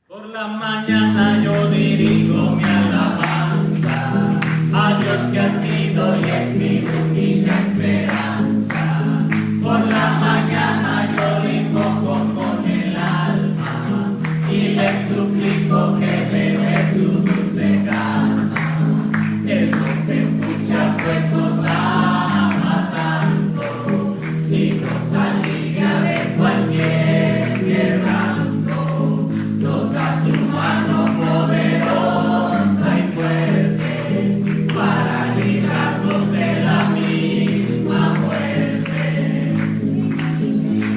Por la mañana yo dirijo mi alabanza a Dios que ha sido y es mi única esperanza. Por la mañana yo le invoco con el alma y le suplico que me dé su dulce gana. Él nos escucha pues nos ama tanto y nos alivia de cualquier quebranto. Nos da su mano poderosa y fuerte para librarnos de la misma muerte.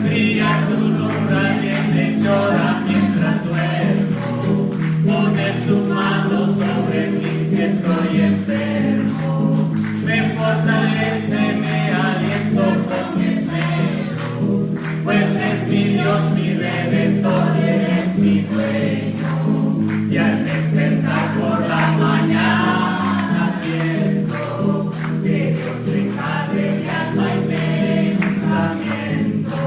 Brilla su luz radiante, llora mientras duermo. Pone su mano sobre mí que estoy enfermo. Me fortalece, me aliento con esmero, pues es mi Dios, mi Redentor, es mi dueño. Y al despertar por la mañana siento que Dios regale mi alma y pensamiento.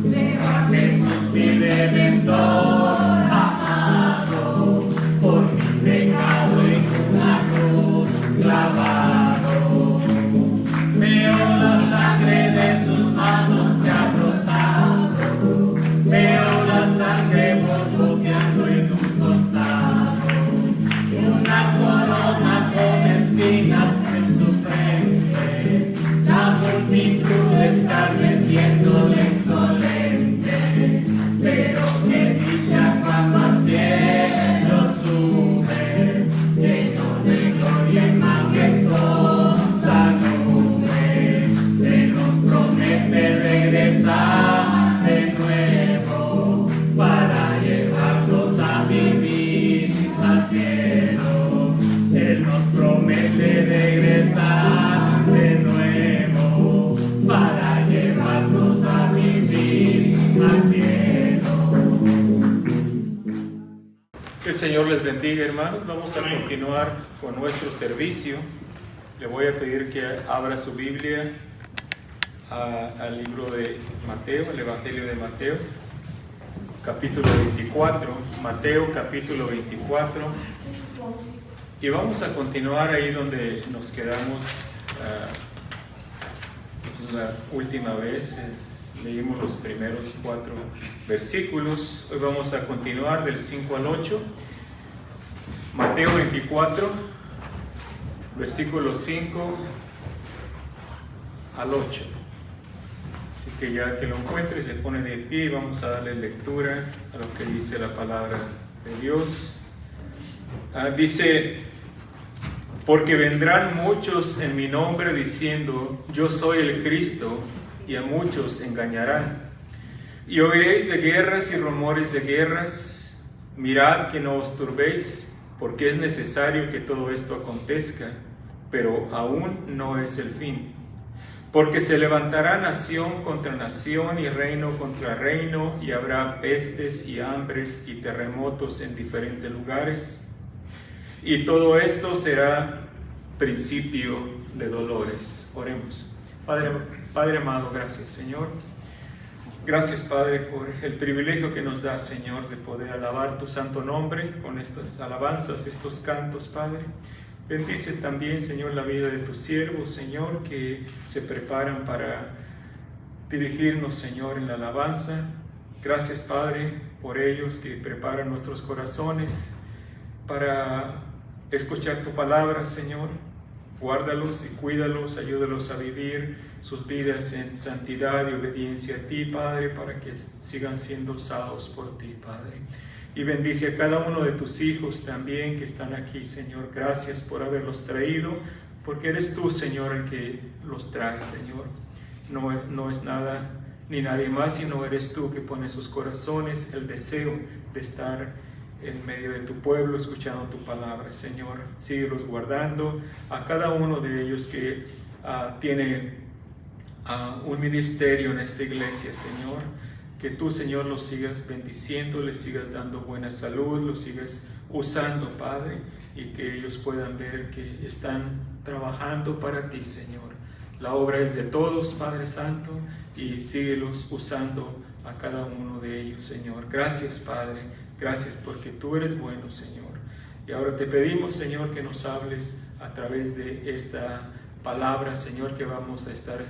Veo a Jesús, mi Redentor amado, por mi pecado en una cruz clavado. Veo la sangre de sus manos que ha brotado. Veo la sangre borboteando en un costado. Una corona con espinas en su frente. La multitud escarneciéndole insolente. Pero qué dicha cuando al cielo sube, lleno de gloria y majestuosa nube. Él nos promete regresar de nuevo para llevarnos a vivir al cielo. Él nos promete regresar de nuevo para llevarnos a vivir al cielo. Que el Señor les bendiga, hermanos. Vamos a continuar con nuestro servicio. Le voy a pedir que abra su Biblia al libro de Mateo, el Evangelio de Mateo, capítulo 24. Mateo, capítulo 24. Y vamos a continuar ahí donde nos quedamos la última vez. Leímos los primeros 4 versículos. Hoy vamos a continuar del 5 al 8. Mateo 24, versículos 5 al 8. Así que ya que lo encuentre, se pone de pie y vamos a darle lectura a lo que dice la palabra de Dios. Dice: porque vendrán muchos en mi nombre diciendo, yo soy el Cristo, y a muchos engañarán. Y oiréis de guerras y rumores de guerras. Mirad que no os turbéis, porque es necesario que todo esto acontezca, pero aún no es el fin. Porque se levantará nación contra nación y reino contra reino, y habrá pestes y hambres y terremotos en diferentes lugares. Y todo esto será principio de dolores. Oremos. Padre amado, gracias, Señor. Gracias, Padre, por el privilegio que nos da, Señor, de poder alabar tu santo nombre con estas alabanzas, estos cantos, Padre. Bendice también, Señor, la vida de tus siervos, Señor, que se preparan para dirigirnos, Señor, en la alabanza. Gracias, Padre, por ellos que preparan nuestros corazones para escuchar tu palabra, Señor. Guárdalos y cuídalos, ayúdalos a vivir sus vidas en santidad y obediencia a ti, Padre, para que sigan siendo usados por ti, Padre. Y bendice a cada uno de tus hijos también que están aquí, Señor. Gracias por haberlos traído, porque eres tú, Señor, el que los trae, Señor. No es nada ni nadie más, sino eres tú que pones sus corazones el deseo de estar en medio de tu pueblo, escuchando tu palabra, Señor. Síguelos guardando a cada uno de ellos que tiene un ministerio en esta iglesia, Señor. Que tú, Señor, los sigas bendiciendo, les sigas dando buena salud, los sigas usando, Padre, y que ellos puedan ver que están trabajando para ti, Señor. La obra es de todos, Padre Santo, y síguelos usando a cada uno de ellos, Señor. Gracias, Padre. Gracias porque tú eres bueno, Señor. Y ahora te pedimos, Señor, que nos hables a través de esta palabra, Señor, que vamos a estar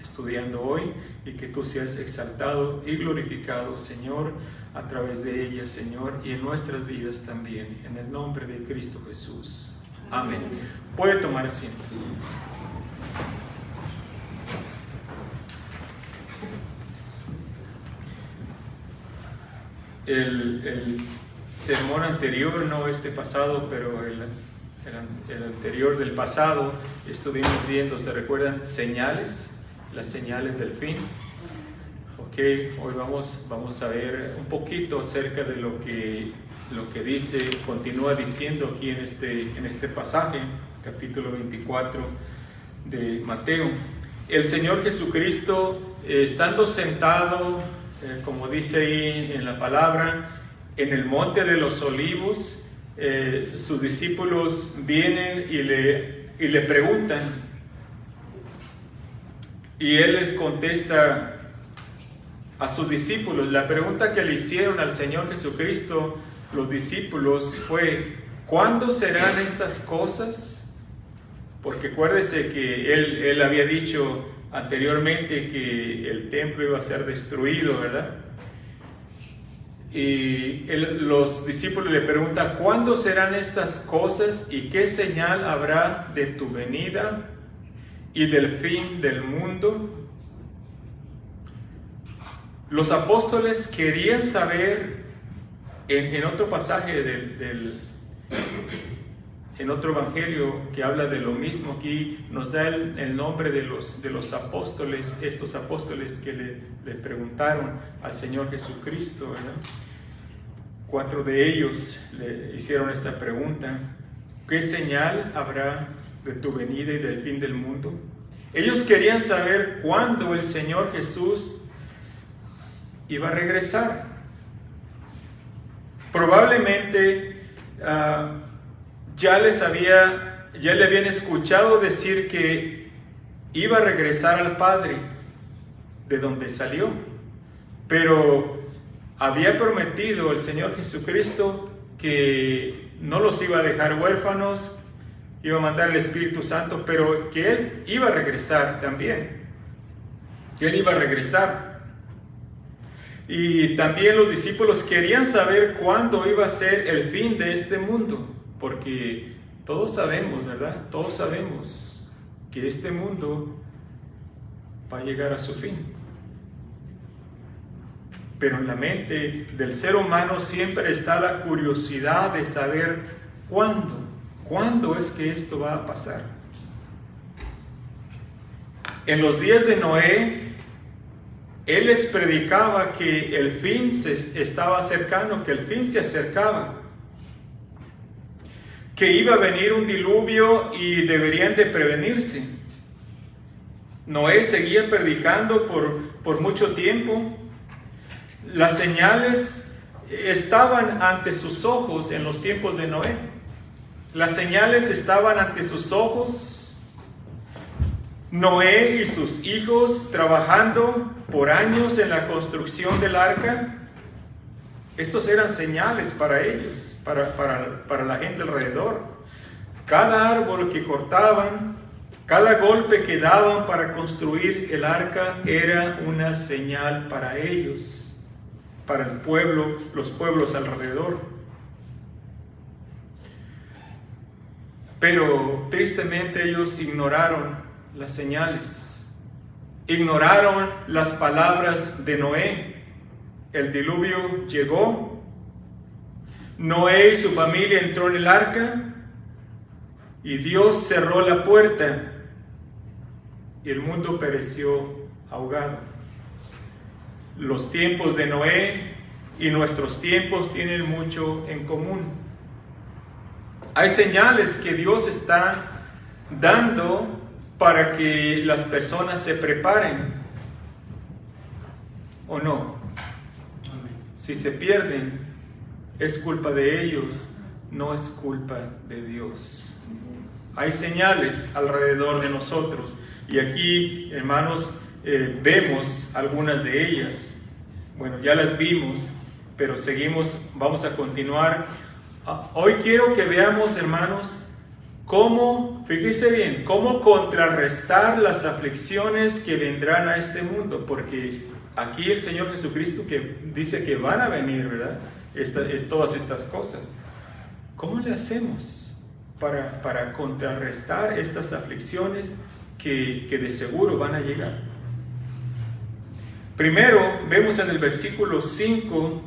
estudiando hoy, y que tú seas exaltado y glorificado, Señor, a través de ella, Señor, y en nuestras vidas también, en el nombre de Cristo Jesús. Amén. Puede tomar asiento. El sermón anterior, no este pasado, pero el anterior del pasado, estuvimos viendo, ¿se recuerdan? Señales, las señales del fin. Ok, hoy vamos a ver un poquito acerca de lo que dice, continúa diciendo aquí en este pasaje, capítulo 24 de Mateo. El Señor Jesucristo, estando sentado, como dice ahí en la palabra, en el monte de los olivos, sus discípulos vienen y le preguntan, y Él les contesta a sus discípulos. La pregunta que le hicieron al Señor Jesucristo los discípulos fue: ¿cuándo serán estas cosas? Porque acuérdese que Él había dicho anteriormente que el templo iba a ser destruido, ¿verdad? Y los discípulos le preguntan: ¿cuándo serán estas cosas y qué señal habrá de tu venida y del fin del mundo? Los apóstoles querían saber, en otro pasaje en otro evangelio que habla de lo mismo, aquí nos da el nombre de los apóstoles, estos apóstoles que le preguntaron al Señor Jesucristo, ¿verdad? 4 de ellos le hicieron esta pregunta: ¿qué señal habrá de tu venida y del fin del mundo? Ellos querían saber cuándo el Señor Jesús iba a regresar. Probablemente ya le habían escuchado decir que iba a regresar al Padre de donde salió, pero había prometido el Señor Jesucristo que no los iba a dejar huérfanos, iba a mandar el Espíritu Santo, pero que Él iba a regresar también, que Él iba a regresar. Y también los discípulos querían saber cuándo iba a ser el fin de este mundo, porque todos sabemos, ¿verdad? Todos sabemos que este mundo va a llegar a su fin. Pero en la mente del ser humano siempre está la curiosidad de saber cuándo es que esto va a pasar. En los días de Noé, Él les predicaba que el fin estaba cercano, que el fin se acercaba, que iba a venir un diluvio y deberían de prevenirse. Noé seguía predicando por mucho tiempo. Las señales estaban ante sus ojos en los tiempos de Noé. Las señales estaban ante sus ojos. Noé y sus hijos trabajando por años en la construcción del arca. Estos eran señales para ellos, para la gente alrededor. Cada árbol que cortaban, cada golpe que daban para construir el arca era una señal para ellos, para el pueblo, los pueblos alrededor. Pero tristemente ellos ignoraron las señales, ignoraron las palabras de Noé. El diluvio llegó, Noé y su familia entró en el arca y Dios cerró la puerta y el mundo pereció ahogado. Los tiempos de Noé y nuestros tiempos tienen mucho en común. Hay señales que Dios está dando para que las personas se preparen, ¿o no? Si se pierden, es culpa de ellos, no es culpa de Dios. Hay señales alrededor de nosotros y aquí, hermanos, vemos algunas de ellas. Bueno, ya las vimos. pero vamos a continuar. Hoy quiero que veamos, hermanos, fíjese bien, cómo contrarrestar las aflicciones que vendrán a este mundo, porque aquí el Señor Jesucristo que dice que van a venir, ¿verdad? Todas estas cosas. ¿Cómo le hacemos para contrarrestar estas aflicciones que de seguro van a llegar? Primero, vemos en el versículo 5,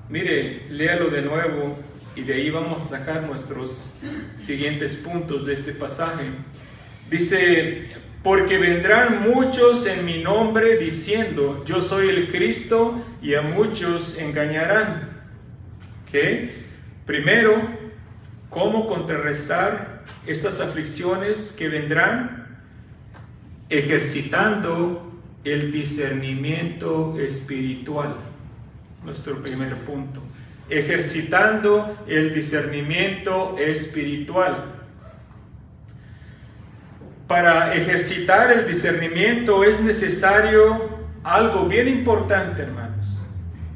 mire, léalo de nuevo, y de ahí vamos a sacar nuestros siguientes puntos de este pasaje. Dice, porque vendrán muchos en mi nombre diciendo, yo soy el Cristo, y a muchos engañarán. ¿Qué? Primero, ¿cómo contrarrestar estas aflicciones que vendrán? Ejercitando el discernimiento espiritual. Nuestro primer punto. Ejercitando el discernimiento espiritual. Para ejercitar el discernimiento es necesario algo bien importante, hermanos.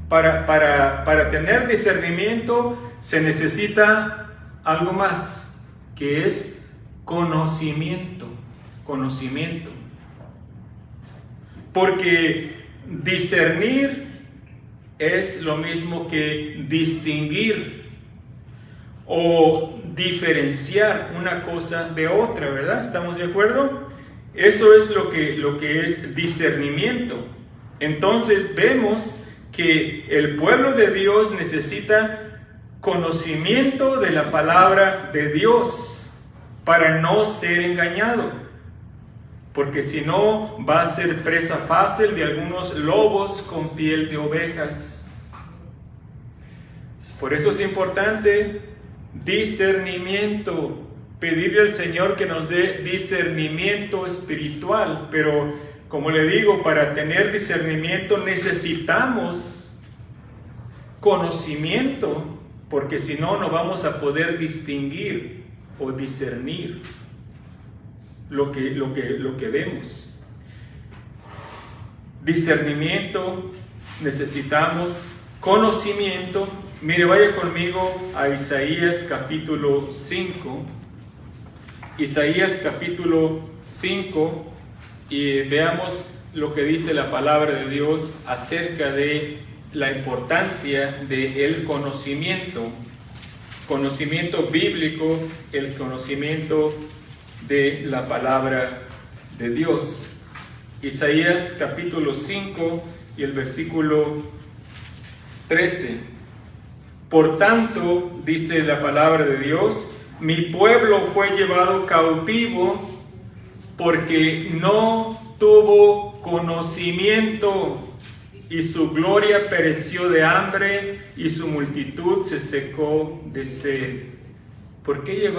Para tener discernimiento se necesita algo más, que es conocimiento. Conocimiento. Porque discernir es lo mismo que distinguir o diferenciar una cosa de otra, ¿verdad? ¿Estamos de acuerdo? Eso es lo que es discernimiento. Entonces vemos que el pueblo de Dios necesita conocimiento de la palabra de Dios para no ser engañado. Porque si no, va a ser presa fácil de algunos lobos con piel de ovejas. Por eso es importante discernimiento. Pedirle al Señor que nos dé discernimiento espiritual. Pero, como le digo, para tener discernimiento necesitamos conocimiento. Porque si no, no vamos a poder distinguir o discernir lo que vemos. Discernimiento, necesitamos conocimiento. Mire, vaya conmigo a Isaías capítulo 5. Isaías capítulo 5, y veamos lo que dice la palabra de Dios acerca de la importancia del conocimiento. Conocimiento bíblico, el conocimiento de la palabra de Dios. Isaías capítulo 5 y el versículo 13. Por tanto, dice la palabra de Dios, mi pueblo fue llevado cautivo porque no tuvo conocimiento, y su gloria pereció de hambre y su multitud se secó de sed. ¿Por qué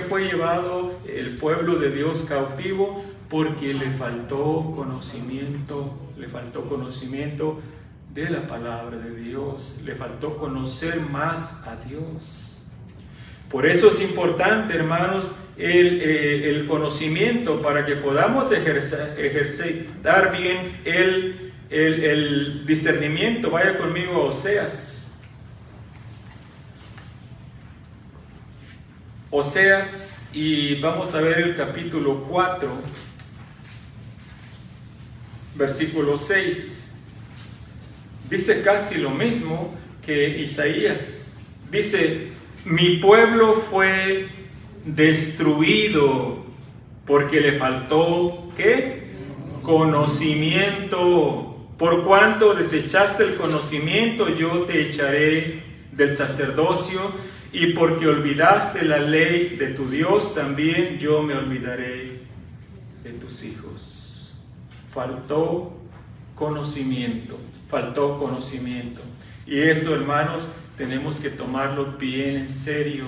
fue llevado el pueblo de Dios cautivo? Porque le faltó conocimiento de la palabra de Dios, le faltó conocer más a Dios. Por eso es importante, hermanos, el conocimiento para que podamos ejercitar bien el discernimiento. Vaya conmigo a Oseas, y vamos a ver el capítulo 4, versículo 6. Dice casi lo mismo que Isaías. Dice, mi pueblo fue destruido porque le faltó, ¿qué? Conocimiento. Por cuanto desechaste el conocimiento, yo te echaré del sacerdocio, y porque olvidaste la ley de tu Dios, también yo me olvidaré de tus hijos. Faltó conocimiento. Y eso, hermanos, tenemos que tomarlo bien en serio.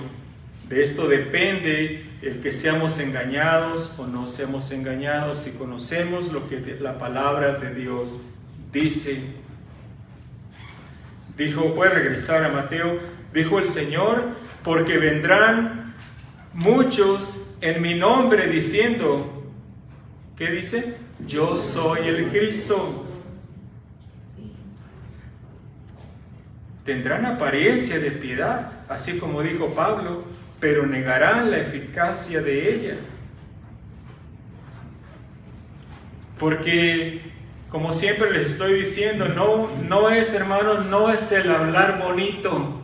De esto depende el que seamos engañados o no seamos engañados, si conocemos lo que la palabra de Dios dice. Dijo, puede regresar a Mateo. Dijo el Señor, porque vendrán muchos en mi nombre diciendo, ¿qué dice? Yo soy el Cristo. tendrán apariencia de piedad, así como dijo Pablo, pero negarán la eficacia de ella. Porque, como siempre les estoy diciendo, no es, hermanos, no es el hablar bonito.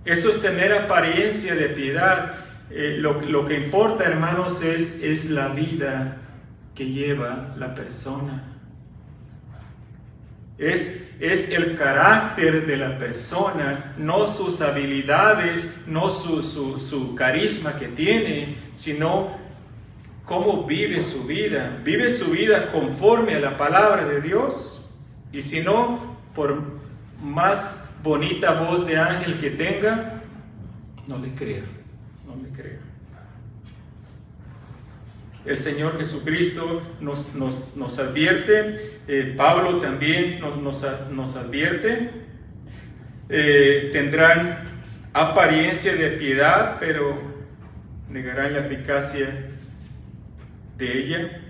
Eso es tener apariencia de piedad. Lo que importa, hermanos, es la vida que lleva la persona. Es el carácter de la persona, no sus habilidades, no su carisma que tiene, sino cómo vive su vida. Vive su vida conforme a la palabra de Dios. Y si no, por más bonita voz de ángel que tenga, no le crea, no le crea. El Señor Jesucristo nos advierte, Pablo también nos advierte, tendrán apariencia de piedad, pero negarán la eficacia de ella.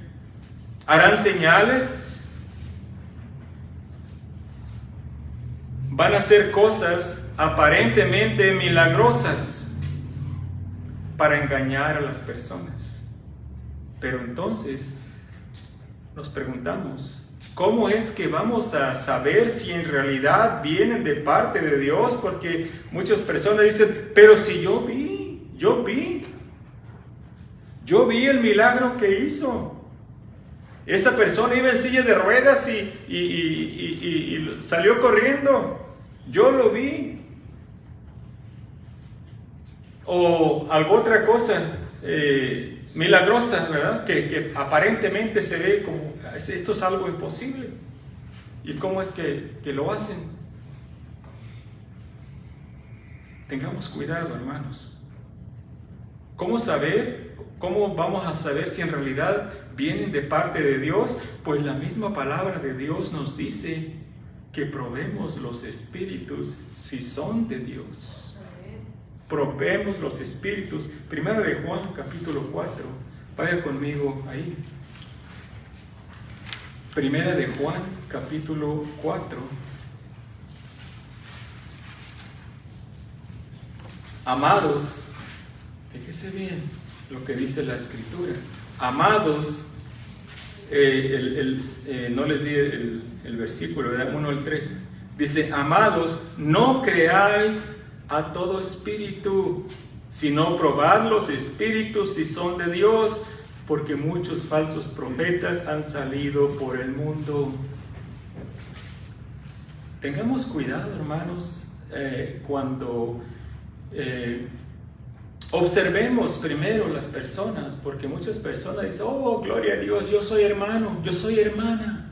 Harán señales, van a hacer cosas aparentemente milagrosas para engañar a las personas. Pero entonces nos preguntamos, ¿cómo es que vamos a saber si en realidad vienen de parte de Dios? Porque muchas personas dicen, pero si yo vi el milagro que hizo. Esa persona iba en silla de ruedas y salió corriendo. Yo lo vi. O alguna otra cosa milagrosa, ¿verdad? Que aparentemente se ve como, esto es algo imposible. ¿Y cómo es que lo hacen? Tengamos cuidado, hermanos. ¿Cómo saber? ¿Cómo vamos a saber si en realidad vienen de parte de Dios? Pues la misma palabra de Dios nos dice que probemos los espíritus si son de Dios. Probemos los espíritus. Primera de Juan, capítulo 4. Vaya conmigo ahí. Primera de Juan, capítulo 4. Amados, fíjese bien lo que dice la Escritura. Amados, no les di el versículo, 1 al 3. Dice, amados, no creáis a todo espíritu, sino probad los espíritus si son de Dios, porque muchos falsos profetas han salido por el mundo. Tengamos cuidado, hermanos, cuando observemos primero las personas, porque muchas personas dicen, oh, gloria a Dios, yo soy hermano, yo soy hermana.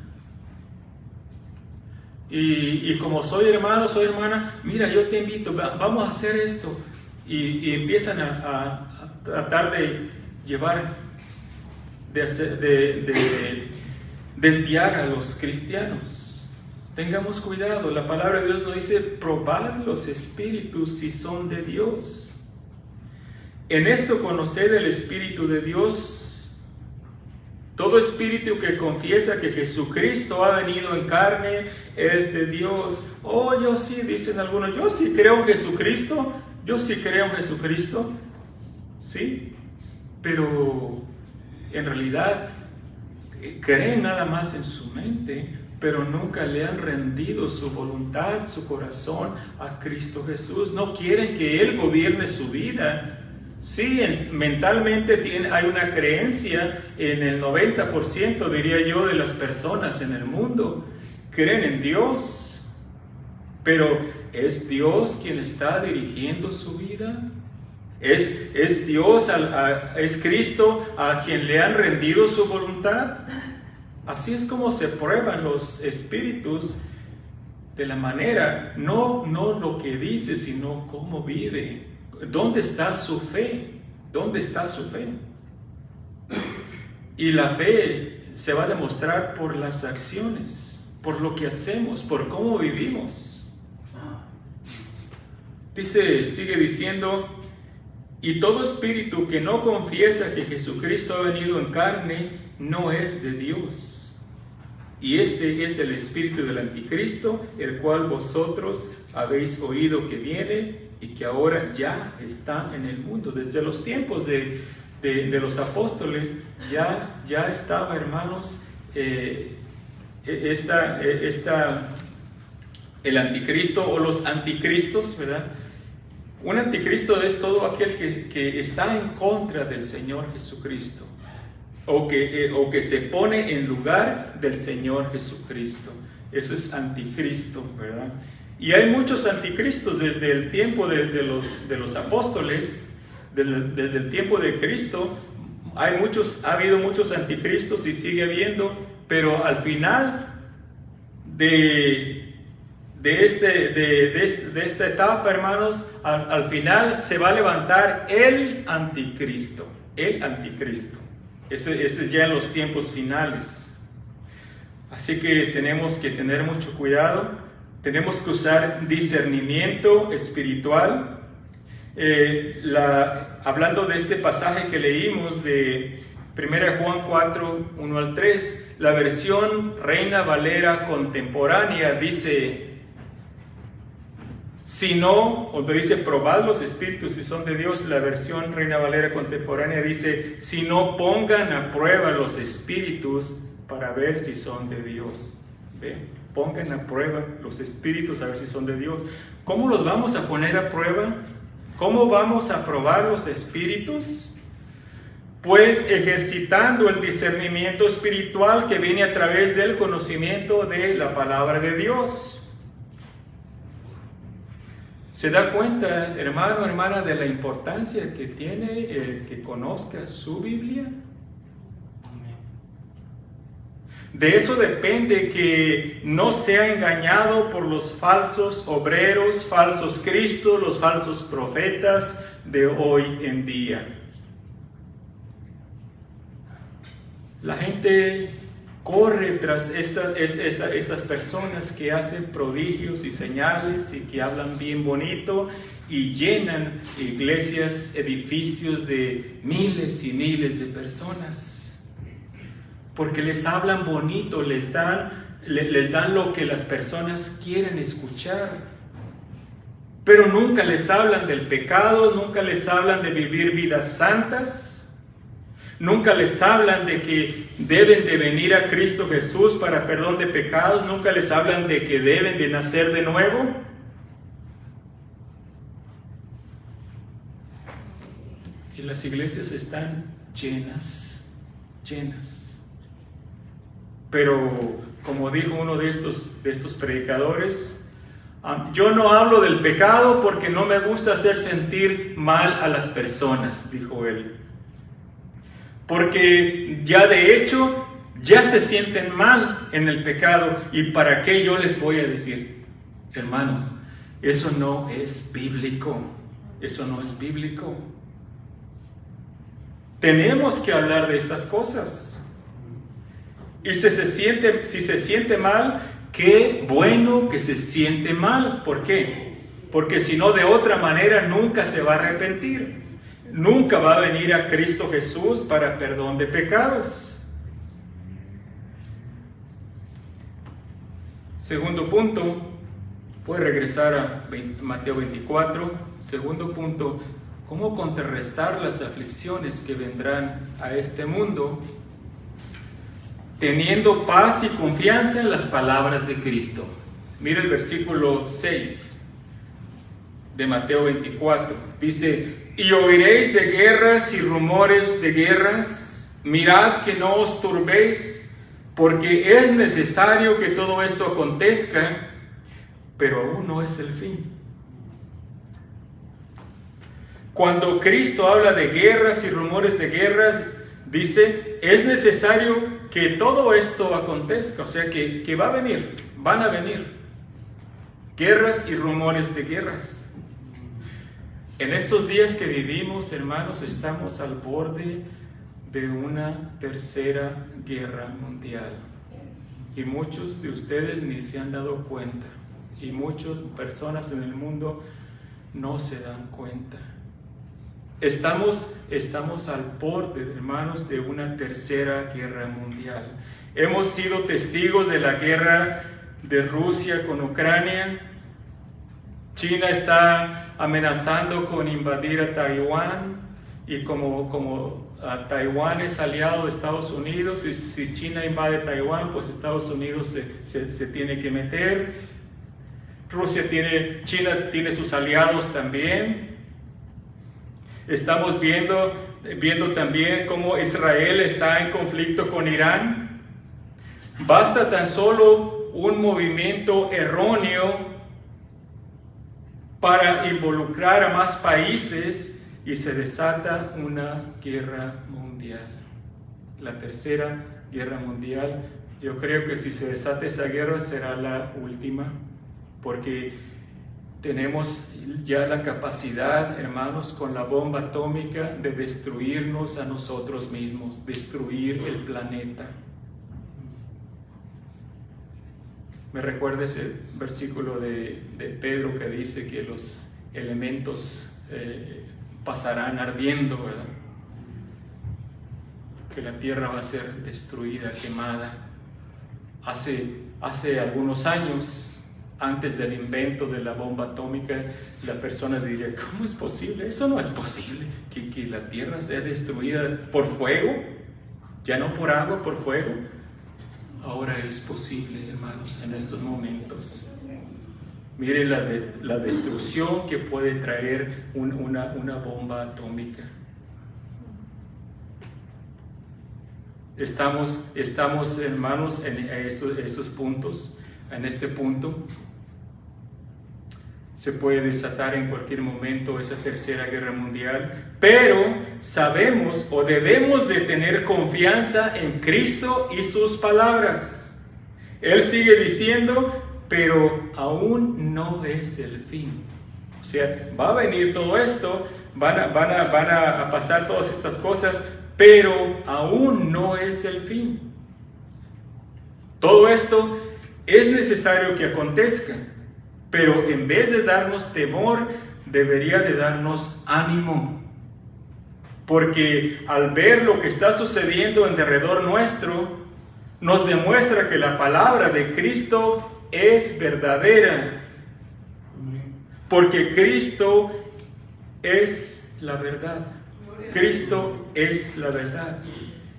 Y como soy hermano, soy hermana, mira, yo te invito, vamos a hacer esto. Y empiezan a tratar de llevar, de desviar a los cristianos. Tengamos cuidado, la palabra de Dios nos dice, probad los espíritus si son de Dios. En esto conoced el Espíritu de Dios. Todo espíritu que confiesa que Jesucristo ha venido en carne es de Dios. Oh, yo sí, dicen algunos, yo sí creo en Jesucristo, yo sí creo en Jesucristo. Sí, pero en realidad creen nada más en su mente, pero nunca le han rendido su voluntad, su corazón a Cristo Jesús. No quieren que Él gobierne su vida. Sí, mentalmente hay una creencia en el 90%, diría yo, de las personas en el mundo. Creen en Dios, pero ¿es Dios quien está dirigiendo su vida? ¿Es Dios, es Cristo a quien le han rendido su voluntad? Así es como se prueban los espíritus, de la manera, no lo que dice, sino cómo vive. ¿Dónde está su fe? ¿Dónde está su fe? Y la fe se va a demostrar por las acciones, por lo que hacemos, por cómo vivimos. Sigue diciendo, y todo espíritu que no confiesa que Jesucristo ha venido en carne, no es de Dios. y este es el espíritu del anticristo, el cual vosotros habéis oído que viene y que ahora ya está en el mundo. Desde los tiempos de los apóstoles ya estaba, hermanos, el anticristo o los anticristos, ¿verdad? Un anticristo es todo aquel que está en contra del Señor Jesucristo, o que se pone en lugar del Señor Jesucristo. Eso es anticristo, ¿verdad? Y hay muchos anticristos desde el tiempo de los apóstoles, desde el tiempo de Cristo. Ha habido muchos anticristos y sigue habiendo, pero al final de esta etapa, hermanos, al final se va a levantar el anticristo. Ese es ya en los tiempos finales. Así que tenemos que tener mucho cuidado. Tenemos que usar discernimiento espiritual. Hablando de este pasaje que leímos de 1 Juan 4, 1 al 3, la versión Reina Valera contemporánea dice: si no, o dice, probad los espíritus si son de Dios. La versión Reina Valera contemporánea dice: si no, pongan a prueba los espíritus para ver si son de Dios. ¿Ve? Pongan a prueba los espíritus a ver si son de Dios. ¿Cómo los vamos a poner a prueba? ¿Cómo vamos a probar los espíritus? Pues ejercitando el discernimiento espiritual que viene a través del conocimiento de la palabra de Dios. ¿Se da cuenta, hermano, hermana, de la importancia que tiene el que conozca su Biblia? De eso depende que no sea engañado por los falsos obreros, falsos cristos, los falsos profetas de hoy en día. La gente corre tras estas personas que hacen prodigios y señales y que hablan bien bonito y llenan iglesias, edificios de miles y miles de personas. Porque les hablan bonito, les dan lo que las personas quieren escuchar. Pero nunca les hablan del pecado, nunca les hablan de vivir vidas santas, nunca les hablan de que deben de venir a Cristo Jesús para perdón de pecados, nunca les hablan de que deben de nacer de nuevo. Y las iglesias están llenas. Pero como dijo uno de estos predicadores, yo no hablo del pecado porque no me gusta hacer sentir mal a las personas, dijo él. Porque ya de hecho, ya se sienten mal en el pecado. ¿Y para qué yo les voy a decir? Hermanos, eso no es bíblico. Eso no es bíblico. Tenemos que hablar de estas cosas. Y si se siente mal, qué bueno que se siente mal. ¿Por qué? Porque si no, de otra manera nunca se va a arrepentir. Nunca va a venir a Cristo Jesús para perdón de pecados. Segundo punto, puede regresar a Mateo 24. Segundo punto, ¿cómo contrarrestar las aflicciones que vendrán a este mundo? Teniendo paz y confianza en las palabras de Cristo. Mira el versículo 6 de Mateo 24. Dice: y oiréis de guerras y rumores de guerras. Mirad que no os turbéis, porque es necesario que todo esto acontezca, pero aún no es el fin. Cuando Cristo habla de guerras y rumores de guerras, dice, es necesario que todo esto acontezca, o sea que van a venir guerras y rumores de guerras. En estos días que vivimos, hermanos, estamos al borde de una tercera guerra mundial. Y muchos de ustedes ni se han dado cuenta. Y muchas personas en el mundo no se dan cuenta. Estamos al borde, hermanos, de una tercera guerra mundial. Hemos sido testigos de la guerra de Rusia con Ucrania. China está amenazando con invadir a Taiwán, y como Taiwán es aliado de Estados Unidos, y si China invade Taiwán, pues Estados Unidos se tiene que meter. China tiene sus aliados también. Estamos viendo también cómo Israel está en conflicto con Irán. Basta tan solo un movimiento erróneo para involucrar a más países y se desata una guerra mundial. La tercera guerra mundial. Yo creo que si se desata esa guerra será la última, porque tenemos ya la capacidad, hermanos, con la bomba atómica de destruirnos a nosotros mismos, destruir el planeta. Me recuerda ese versículo de Pedro que dice que los elementos pasarán ardiendo, ¿verdad? Que la tierra va a ser destruida, quemada. Hace algunos años, antes del invento de la bomba atómica, la persona diría, ¿cómo es posible? Eso no es posible, que la tierra sea destruida por fuego, ya no por agua, por fuego. Ahora es posible, hermanos, en estos momentos. Miren la destrucción que puede traer una bomba atómica. Estamos hermanos, en esos puntos, en este punto. Se puede desatar en cualquier momento esa tercera guerra mundial, pero sabemos o debemos de tener confianza en Cristo y sus palabras. Él sigue diciendo, pero aún no es el fin. O sea, va a venir todo esto, van a pasar todas estas cosas, pero aún no es el fin. Todo esto es necesario que acontezca, pero en vez de darnos temor, debería de darnos ánimo. Porque al ver lo que está sucediendo en derredor nuestro, nos demuestra que la palabra de Cristo es verdadera. Porque Cristo es la verdad. Cristo es la verdad.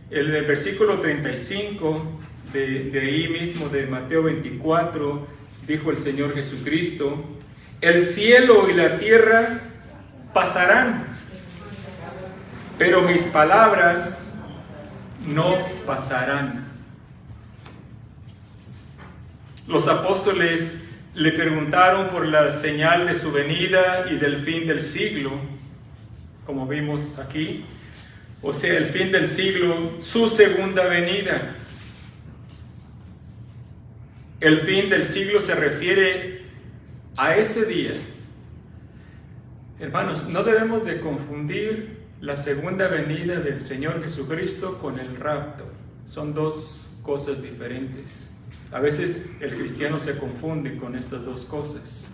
El versículo 35 de ahí mismo de Mateo 24, dijo el Señor Jesucristo, el cielo y la tierra pasarán, pero mis palabras no pasarán. Los apóstoles le preguntaron por la señal de su venida y del fin del siglo, como vimos aquí, o sea, el fin del siglo, su segunda venida. El fin del siglo se refiere a ese día. Hermanos, no debemos de confundir la segunda venida del Señor Jesucristo con el rapto. Son dos cosas diferentes. A veces el cristiano se confunde con estas dos cosas.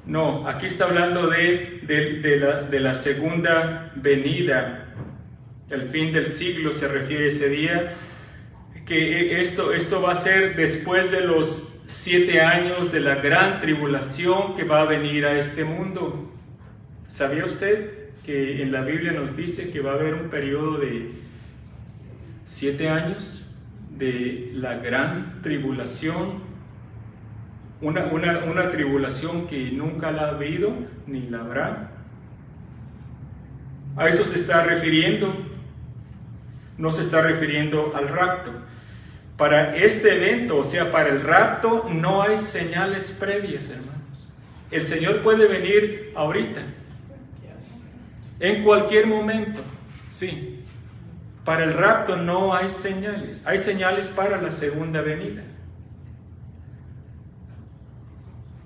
No, aquí está hablando de la segunda venida. El fin del siglo se refiere a ese día, que esto va a ser después de los 7 años de la gran tribulación que va a venir a este mundo. ¿Sabía usted que en la Biblia nos dice que va a haber un periodo de 7 años de la gran tribulación? Una tribulación que nunca la ha habido ni la habrá. A eso se está refiriendo. No se está refiriendo al rapto. Para este evento, o sea, para el rapto, no hay señales previas, hermanos. El Señor puede venir ahorita, en cualquier momento, sí. Para el rapto no hay señales. Hay señales para la segunda venida.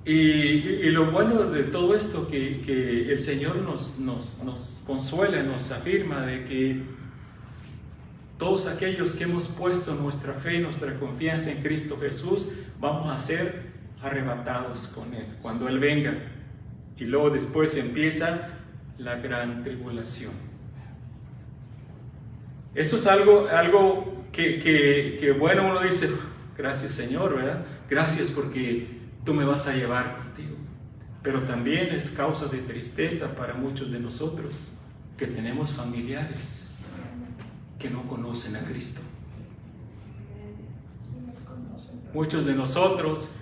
Y lo bueno de todo esto, que el Señor nos consuela, nos afirma de que todos aquellos que hemos puesto nuestra fe, nuestra confianza en Cristo Jesús, vamos a ser arrebatados con Él cuando Él venga. Y luego después empieza la gran tribulación. Eso es algo que bueno, uno dice, gracias Señor, ¿verdad? Gracias porque tú me vas a llevar contigo. Pero también es causa de tristeza para muchos de nosotros que tenemos familiares que no conocen a Cristo. Muchos de nosotros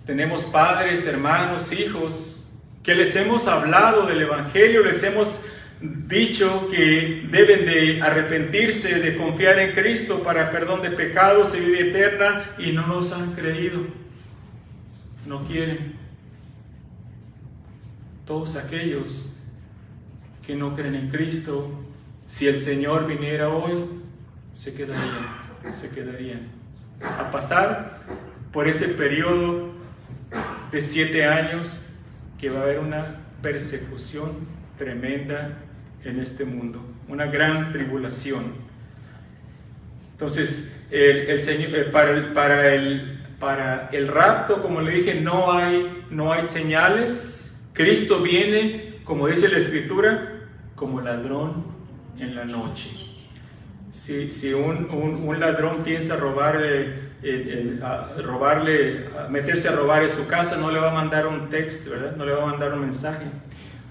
tenemos padres, hermanos, hijos, que les hemos hablado del Evangelio, les hemos dicho que deben de arrepentirse, de confiar en Cristo para perdón de pecados y vida eterna, y no nos han creído. No quieren. Todos aquellos que no creen en Cristo, si el Señor viniera hoy, se quedarían a pasar por ese periodo de 7 años que va a haber una persecución tremenda en este mundo, una gran tribulación. Entonces, el Señor, para el rapto, como le dije, no hay señales. Cristo viene, como dice la Escritura, como ladrón en la noche. Si un ladrón piensa meterse a robar en su casa, no le va a mandar un texto, ¿verdad? No le va a mandar un mensaje.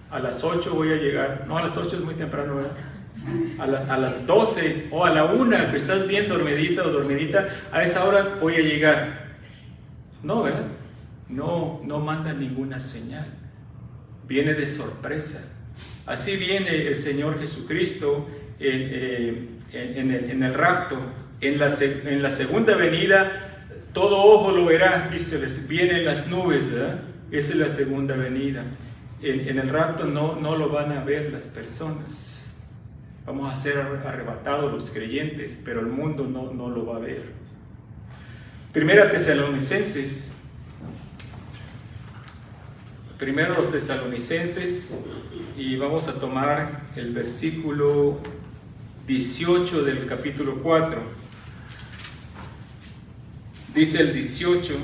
A las 8 voy a llegar. No, a las 8 es muy temprano, ¿verdad? A las 12 o a la 1, que estás bien dormidita o dormidita, a esa hora voy a llegar. No, ¿verdad? No manda ninguna señal. Viene de sorpresa. Así viene el Señor Jesucristo en el rapto. En la segunda venida, todo ojo lo verá, dice, viene en las nubes, ¿verdad? Esa es la segunda venida. En el rapto no lo van a ver las personas. Vamos a ser arrebatados los creyentes, pero el mundo no lo va a ver. Primero los Tesalonicenses, y vamos a tomar el versículo 18 del capítulo 4. Dice el 18: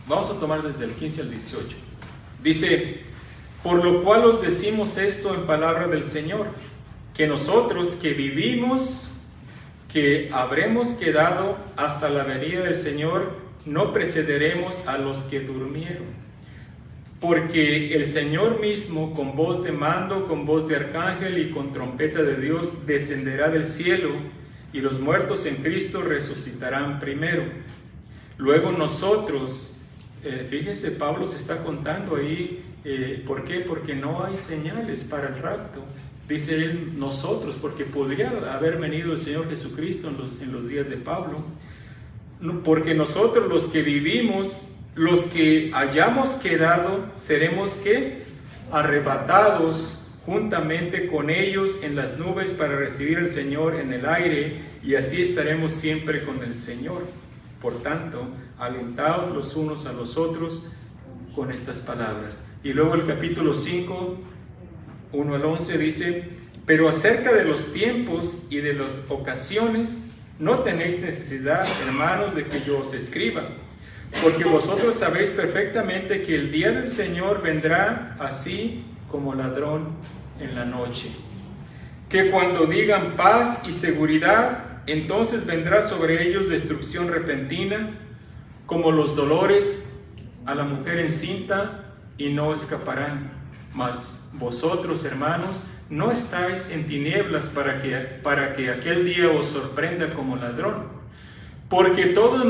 vamos a tomar desde el 15 al 18. Dice: por lo cual os decimos esto en palabra del Señor, que nosotros que vivimos, que habremos quedado hasta la venida del Señor, no precederemos a los que durmieron. Porque el Señor mismo, con voz de mando, con voz de arcángel y con trompeta de Dios, descenderá del cielo, y los muertos en Cristo resucitarán primero. Luego nosotros, fíjese, Pablo se está contando ahí, ¿por qué? Porque no hay señales para el rapto. Dice él, nosotros, porque podría haber venido el Señor Jesucristo en los días de Pablo. Porque nosotros los que vivimos, los que hayamos quedado, seremos ¿qué? Arrebatados juntamente con ellos en las nubes para recibir al Señor en el aire, y así estaremos siempre con el Señor. Por tanto, alentaos los unos a los otros con estas palabras. Y luego el capítulo 5, 1 al 11 dice: pero acerca de los tiempos y de las ocasiones, no tenéis necesidad, hermanos, de que yo os escriba, porque vosotros sabéis perfectamente que el día del Señor vendrá así como ladrón en la noche. Que cuando digan paz y seguridad, entonces vendrá sobre ellos destrucción repentina, como los dolores a la mujer encinta, y no escaparán. Mas vosotros, hermanos, no estáis en tinieblas para que aquel día os sorprenda como ladrón. Porque todos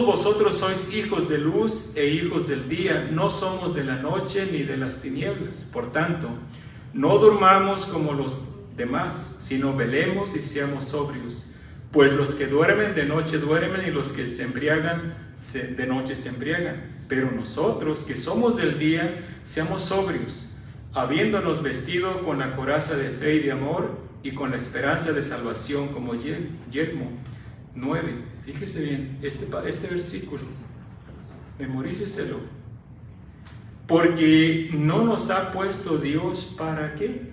vosotros sois hijos de luz e hijos del día, no somos de la noche ni de las tinieblas. Por tanto, no durmamos como los demás, sino velemos y seamos sobrios. Pues los que duermen de noche duermen, y los que se embriagan de noche se embriagan. Pero nosotros que somos del día, seamos sobrios, habiéndonos vestido con la coraza de fe y de amor, y con la esperanza de salvación como yelmo. 9. Fíjese bien, este versículo, memoríceselo. Porque no nos ha puesto Dios, ¿para qué?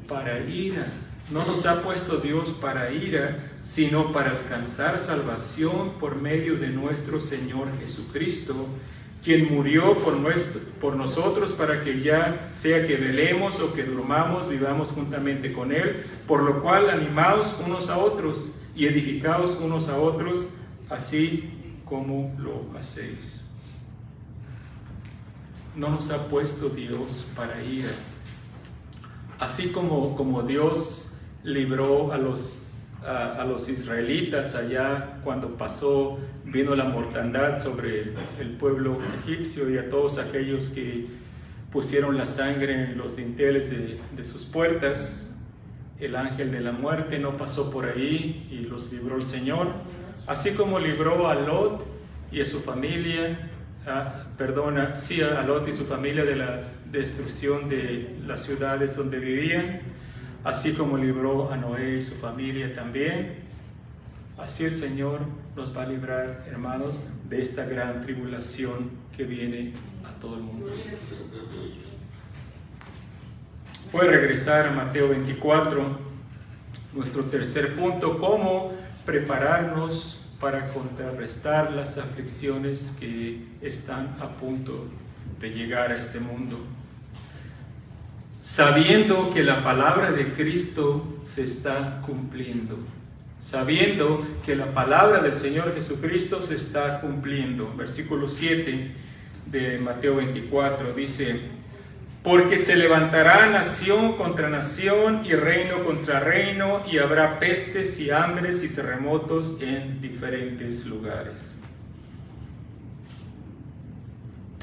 Para ira, No nos ha puesto Dios para ira, sino para alcanzar salvación por medio de nuestro Señor Jesucristo, quien murió por nosotros para que ya sea que velemos o que durmamos, vivamos juntamente con Él, por lo cual animaos unos a otros y edificaos unos a otros, así como lo hacéis. No nos ha puesto Dios para ira. Así como Dios libró a los israelitas allá cuando vino la mortandad sobre el pueblo egipcio y a todos aquellos que pusieron la sangre en los dinteles de sus puertas, el ángel de la muerte no pasó por ahí y los libró el Señor, así como libró a Lot y a su familia, a Lot y su familia de la destrucción de las ciudades donde vivían, así como libró a Noé y su familia también. Así el Señor nos va a librar, hermanos, de esta gran tribulación que viene a todo el mundo. Puede regresar a Mateo 24, nuestro tercer punto, cómo prepararnos para contrarrestar las aflicciones que están a punto de llegar a este mundo. Sabiendo que la palabra de Cristo se está cumpliendo. Sabiendo que la palabra del Señor Jesucristo se está cumpliendo. Versículo 7 de Mateo 24 dice: porque se levantará nación contra nación y reino contra reino, y habrá pestes y hambres y terremotos en diferentes lugares.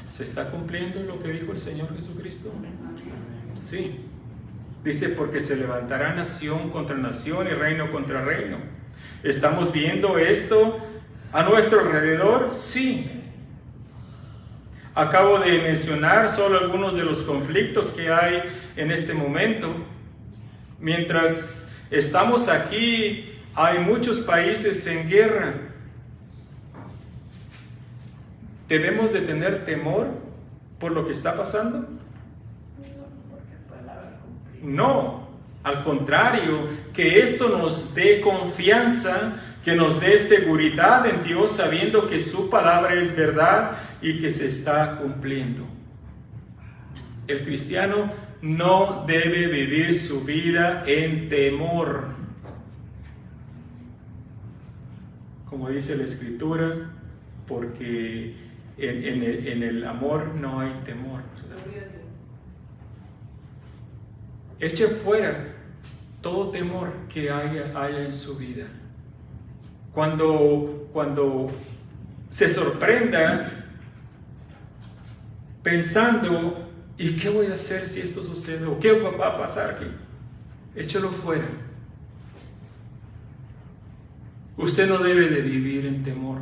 ¿Se está cumpliendo lo que dijo el Señor Jesucristo? Sí. Dice, porque se levantará nación contra nación y reino contra reino. ¿Estamos viendo esto a nuestro alrededor? Sí. Acabo de mencionar solo algunos de los conflictos que hay en este momento. Mientras estamos aquí, hay muchos países en guerra. ¿Debemos de tener temor por lo que está pasando? No, al contrario, que esto nos dé confianza, que nos dé seguridad en Dios, sabiendo que su palabra es verdad y que se está cumpliendo. El cristiano no debe vivir su vida en temor. Como dice la Escritura, porque en el amor no hay temor. Eche fuera todo temor que haya en su vida. Cuando se sorprenda pensando, ¿y qué voy a hacer si esto sucede? ¿O qué va a pasar aquí? Échelo fuera. Usted no debe de vivir en temor.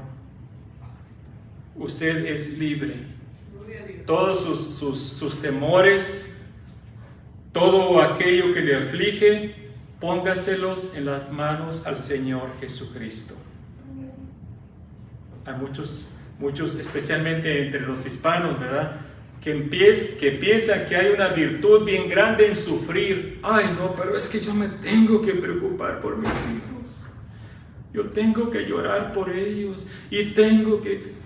Usted es libre. Todos sus temores, todo aquello que le aflige, póngaselos en las manos al Señor Jesucristo. Hay muchos, especialmente entre los hispanos, ¿verdad?, que piensan que hay una virtud bien grande en sufrir. Ay, no, pero es que yo me tengo que preocupar por mis hijos. Yo tengo que llorar por ellos y tengo que...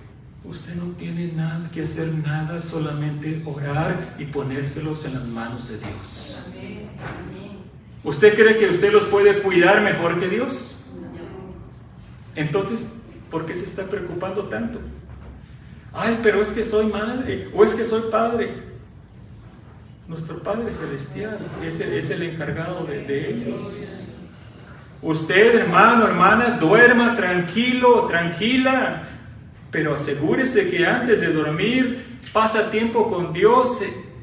Usted no tiene nada que hacer, nada, solamente orar y ponérselos en las manos de Dios. Amén. ¿Usted cree que usted los puede cuidar mejor que Dios? Entonces, ¿por qué se está preocupando tanto? Ay, pero es que soy madre o es que soy padre. Nuestro Padre Celestial es el encargado de ellos. Usted, hermano, hermana, duerma tranquilo, tranquila. Pero asegúrese que antes de dormir pasa tiempo con Dios,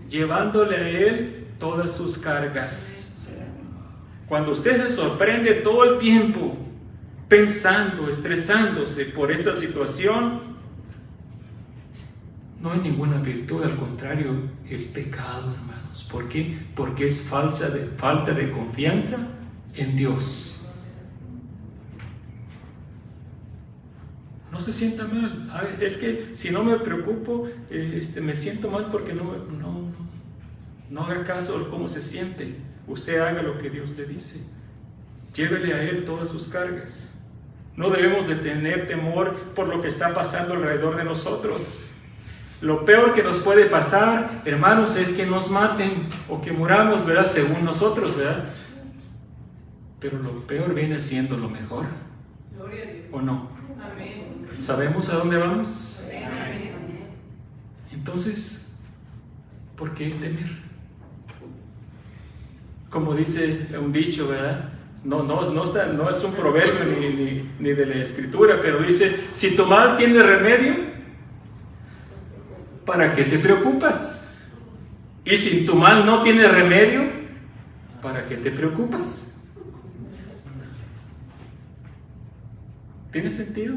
llevándole a Él todas sus cargas. Cuando usted se sorprende todo el tiempo pensando, estresándose por esta situación, no hay ninguna virtud, al contrario, es pecado, hermanos. ¿Por qué? Porque es falta de confianza en Dios. No se sienta mal. Ay, es que si no me preocupo, me siento mal porque no haga caso de cómo se siente. Usted haga lo que Dios le dice. Llévele a Él todas sus cargas. No debemos de tener temor por lo que está pasando alrededor de nosotros. Lo peor que nos puede pasar, hermanos, es que nos maten o que muramos, ¿verdad? Según nosotros, ¿verdad? Pero lo peor viene siendo lo mejor. ¿O no? Amén. ¿Sabemos a dónde vamos? Amén. Entonces, ¿por qué temer? Como dice un dicho, ¿verdad? No es un proverbio ni de la escritura, pero dice, si tu mal tiene remedio, ¿para qué te preocupas? Y si tu mal no tiene remedio, ¿para qué te preocupas? ¿Tiene sentido?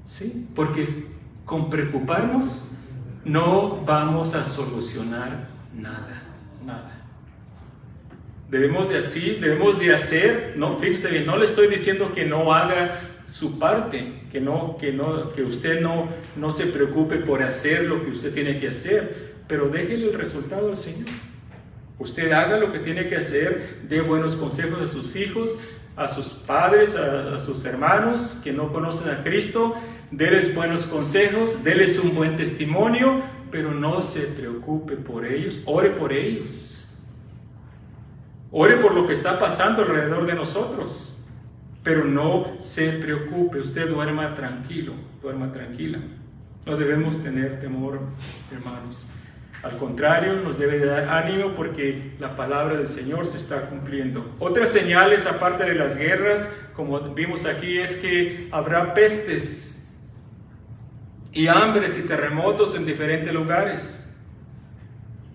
Sí, porque con preocuparnos no vamos a solucionar nada. Debemos de hacer, no, fíjese bien, no le estoy diciendo que no haga su parte, que usted no se preocupe por hacer lo que usted tiene que hacer, pero déjele el resultado al Señor. Usted haga lo que tiene que hacer, dé buenos consejos a sus hijos, a sus padres, a sus hermanos que no conocen a Cristo, déles buenos consejos, déles un buen testimonio, pero no se preocupe por ellos, ore por ellos. Ore por lo que está pasando alrededor de nosotros, pero no se preocupe, usted duerma tranquilo, duerma tranquila. No debemos tener temor, hermanos. Al contrario, nos debe de dar ánimo porque la palabra del Señor se está cumpliendo. Otras señales, aparte de las guerras, como vimos aquí, es que habrá pestes y hambres y terremotos en diferentes lugares.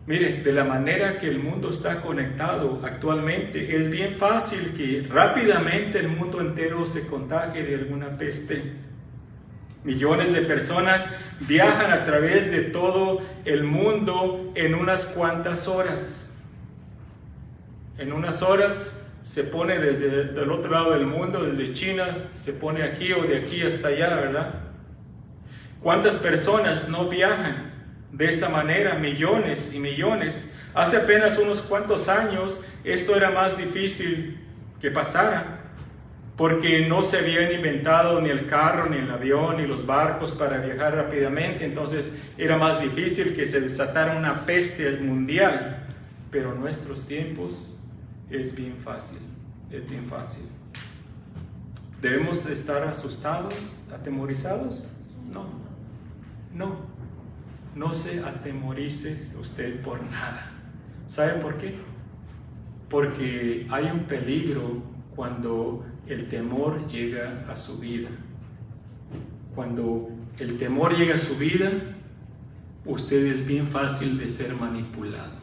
Mire, de la manera que el mundo está conectado actualmente, es bien fácil que rápidamente el mundo entero se contagie de alguna peste. Millones de personas viajan a través de todo el mundo en unas cuantas horas. En unas horas se pone desde el otro lado del mundo, desde China, se pone aquí o de aquí hasta allá, ¿verdad? ¿Cuántas personas no viajan de esta manera? Millones y millones. Hace apenas unos cuantos años esto era más difícil que pasara, porque no se habían inventado ni el carro, ni el avión, ni los barcos para viajar rápidamente. Entonces era más difícil que se desatara una peste mundial. Pero en nuestros tiempos es bien fácil, es bien fácil. ¿Debemos estar asustados, atemorizados? No se atemorice usted por nada. ¿Sabe por qué? Porque hay un peligro cuando el temor llega a su vida. Cuando el temor llega a su vida, usted es bien fácil de ser manipulado.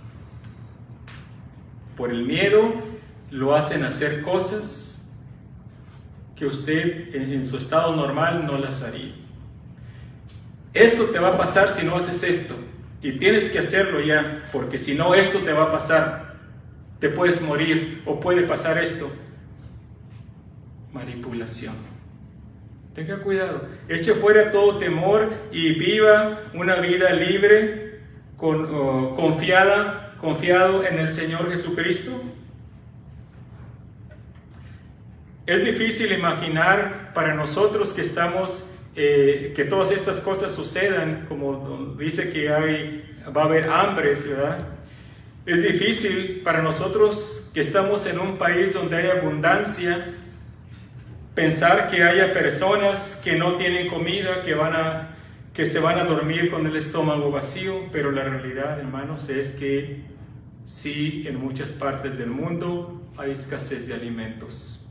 Por el miedo lo hacen hacer cosas que usted en su estado normal no las haría. Esto te va a pasar si no haces esto, y tienes que hacerlo ya, porque si no esto te va a pasar, te puedes morir o puede pasar esto. Manipulación. Tenga cuidado, eche fuera todo temor y viva una vida libre, confiado en el Señor Jesucristo. Es difícil imaginar para nosotros que estamos que todas estas cosas sucedan, como dice que va a haber hambres, ¿verdad? Es difícil para nosotros que estamos en un país donde hay abundancia, pensar que haya personas que no tienen comida, que se van a dormir con el estómago vacío, pero la realidad, hermanos, es que sí, en muchas partes del mundo hay escasez de alimentos.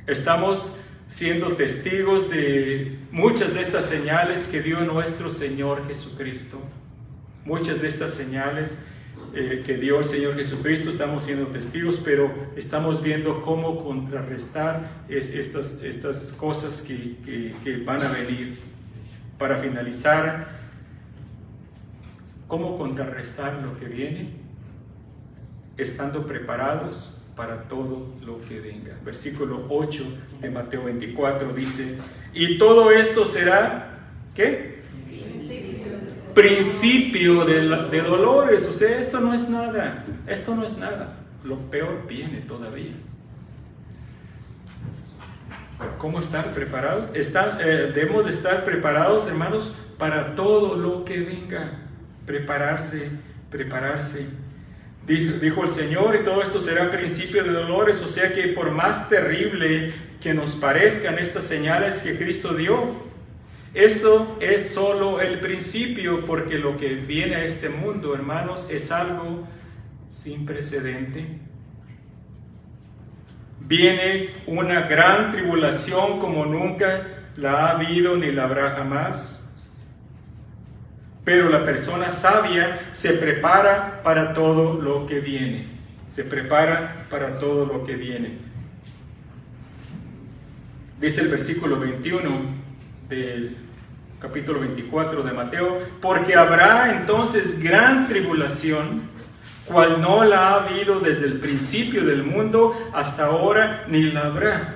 Estamos siendo testigos de muchas de estas señales que dio nuestro Señor Jesucristo. Muchas de estas señales que dio el Señor Jesucristo, estamos siendo testigos, pero estamos viendo cómo contrarrestar estas cosas que van a venir. Para finalizar, ¿cómo contrarrestar lo que viene? Estando preparados para todo lo que venga. Versículo 8 de Mateo 24 dice, y todo esto será, ¿qué? Principio de dolores. O sea, esto no es nada, lo peor viene todavía. ¿Cómo estar preparados? Debemos de estar preparados, hermanos, para todo lo que venga. Prepararse. Dijo el Señor, y todo esto será principio de dolores. O sea que por más terrible que nos parezcan estas señales que Cristo dio, esto es solo el principio, porque lo que viene a este mundo, hermanos, es algo sin precedente. Viene una gran tribulación como nunca la ha habido ni la habrá jamás. Pero la persona sabia se prepara para todo lo que viene. Se prepara para todo lo que viene. Dice el versículo 21 del capítulo 24 de Mateo: porque habrá entonces gran tribulación, cual no la ha habido desde el principio del mundo hasta ahora, ni la habrá.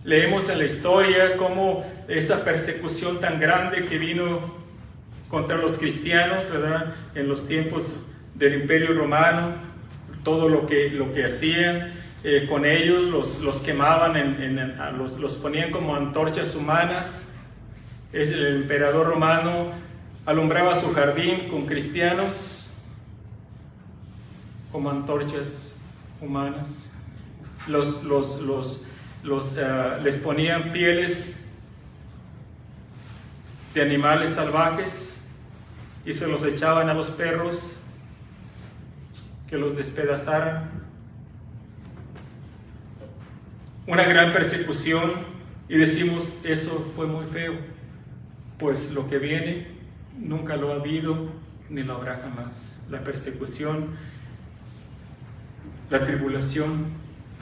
Leemos en la historia cómo esa persecución tan grande que vino contra los cristianos, ¿verdad?, en los tiempos del Imperio Romano, todo lo que hacían con ellos, los quemaban, los ponían como antorchas humanas. El emperador romano alumbraba su jardín con cristianos como antorchas humanas. Les ponían pieles de animales salvajes y se los echaban a los perros que los despedazaran. Una gran persecución, y decimos, eso fue muy feo, pues lo que viene nunca lo ha habido ni lo habrá jamás. La persecución, la tribulación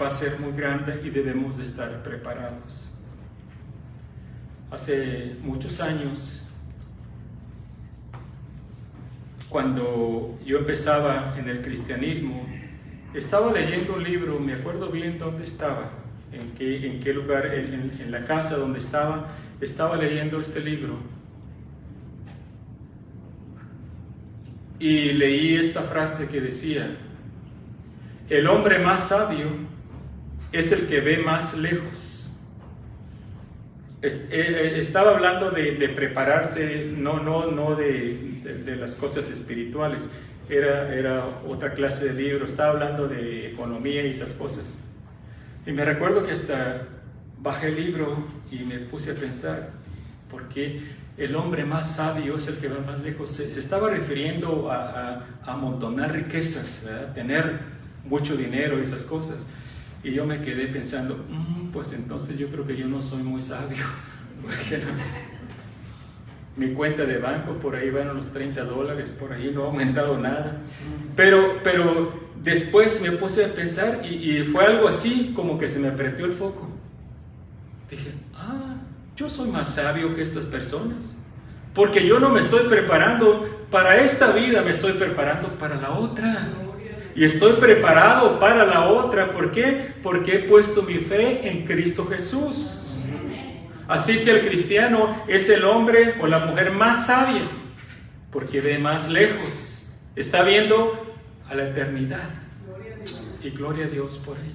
va a ser muy grande y debemos de estar preparados. Hace muchos años, cuando yo empezaba en el cristianismo, estaba leyendo un libro, me acuerdo bien dónde estaba, en qué lugar, en la casa donde estaba leyendo este libro. Y leí esta frase que decía: el hombre más sabio es el que ve más lejos. Estaba hablando de prepararse, no de las cosas espirituales. Era otra clase de libro. Estaba hablando de economía y esas cosas. Y me recuerdo que hasta bajé el libro y me puse a pensar, ¿por qué el hombre más sabio es el que va más lejos? Se estaba refiriendo a amontonar riquezas, ¿verdad?, tener mucho dinero y esas cosas. Y yo me quedé pensando, pues entonces yo creo que yo no soy muy sabio, porque mi cuenta de banco por ahí van a los $30, por ahí no ha aumentado nada. Pero después me puse a pensar y fue algo así como que se me apretó el foco. Dije, yo soy más sabio que estas personas, porque yo no me estoy preparando para esta vida, me estoy preparando para la otra. Y estoy preparado para la otra. ¿Por qué? Porque he puesto mi fe en Cristo Jesús. Así que el cristiano es el hombre o la mujer más sabia, porque ve más lejos. Está viendo a la eternidad. Y gloria a Dios por ello.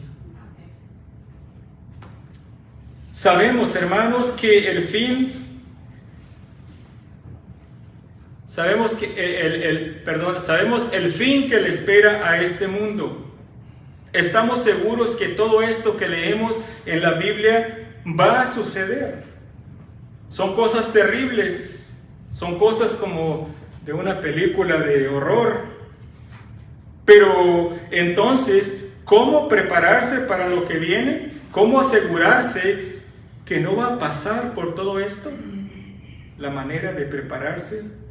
Sabemos, hermanos, que el fin... Sabemos el fin que le espera a este mundo. Estamos seguros que todo esto que leemos en la Biblia va a suceder. Son cosas terribles, son cosas como de una película de horror. Pero entonces, ¿cómo prepararse para lo que viene? ¿Cómo asegurarse que no va a pasar por todo esto? La manera de prepararse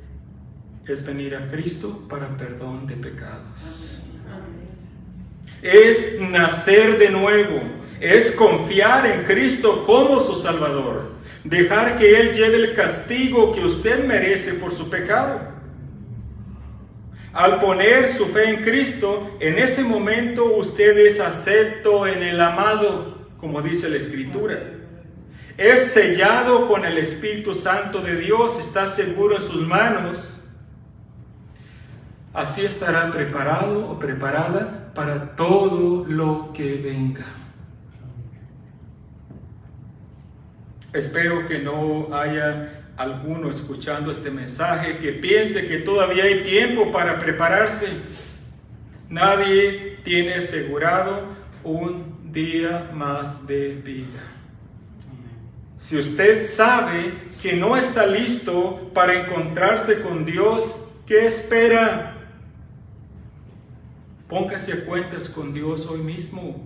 es venir a Cristo para perdón de pecados. Es nacer de nuevo, es confiar en Cristo como su Salvador, dejar que Él lleve el castigo que usted merece por su pecado. Al poner su fe en Cristo, en ese momento usted es acepto en el amado, como dice la Escritura. Es sellado con el Espíritu Santo de Dios, está seguro en sus manos. Así estará preparado o preparada para todo lo que venga. Espero que no haya alguno escuchando este mensaje que piense que todavía hay tiempo para prepararse. Nadie tiene asegurado un día más de vida. Si usted sabe que no está listo para encontrarse con Dios, ¿qué espera? Póngase a cuentas con Dios hoy mismo,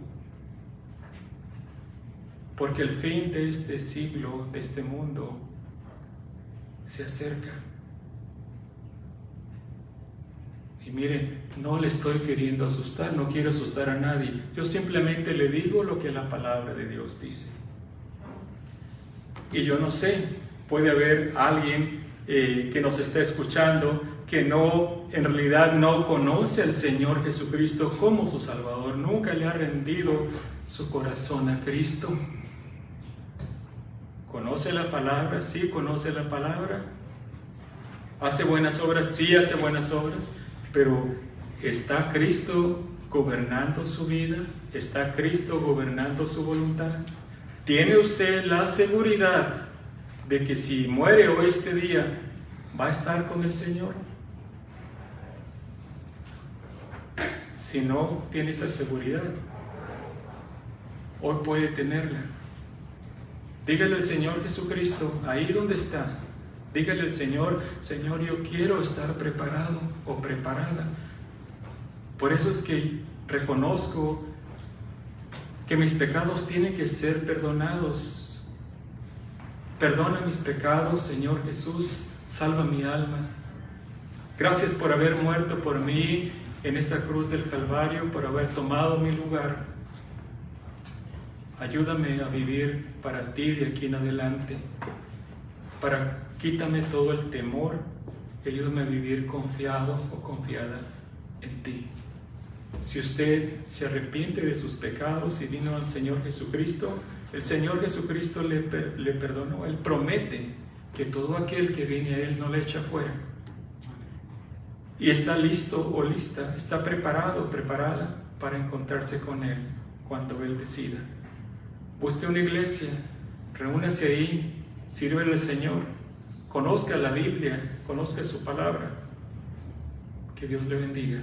porque el fin de este siglo, de este mundo, se acerca. Y miren, no le estoy queriendo asustar, no quiero asustar a nadie. Yo simplemente le digo lo que la palabra de Dios dice. Y yo no sé, puede haber alguien que nos está escuchando que en realidad no conoce al Señor Jesucristo como su Salvador. Nunca le ha rendido su corazón a Cristo. ¿Conoce la palabra? Sí, conoce la palabra. ¿Hace buenas obras? Sí, hace buenas obras. Pero ¿está Cristo gobernando su vida? ¿Está Cristo gobernando su voluntad? ¿Tiene usted la seguridad de que si muere hoy este día, va a estar con el Señor? Si no tiene esa seguridad, hoy puede tenerla. Dígale al Señor Jesucristo, ahí donde está, dígale al Señor, Señor, yo quiero estar preparado o preparada. Por eso es que reconozco que mis pecados tienen que ser perdonados. Perdona mis pecados, Señor Jesús, salva mi alma. Gracias por haber muerto por mí en esa cruz del Calvario, por haber tomado mi lugar. Ayúdame a vivir para ti de aquí en adelante. Quítame todo el temor. Ayúdame a vivir confiado o confiada en ti. Si usted se arrepiente de sus pecados y vino al Señor Jesucristo, el Señor Jesucristo le perdonó. Él promete que todo aquel que viene a Él no le echa fuera. Y está listo o lista, está preparado o preparada para encontrarse con Él cuando Él decida. Busque una iglesia, reúnase ahí, sírvele al Señor, conozca la Biblia, conozca su palabra. Que Dios le bendiga.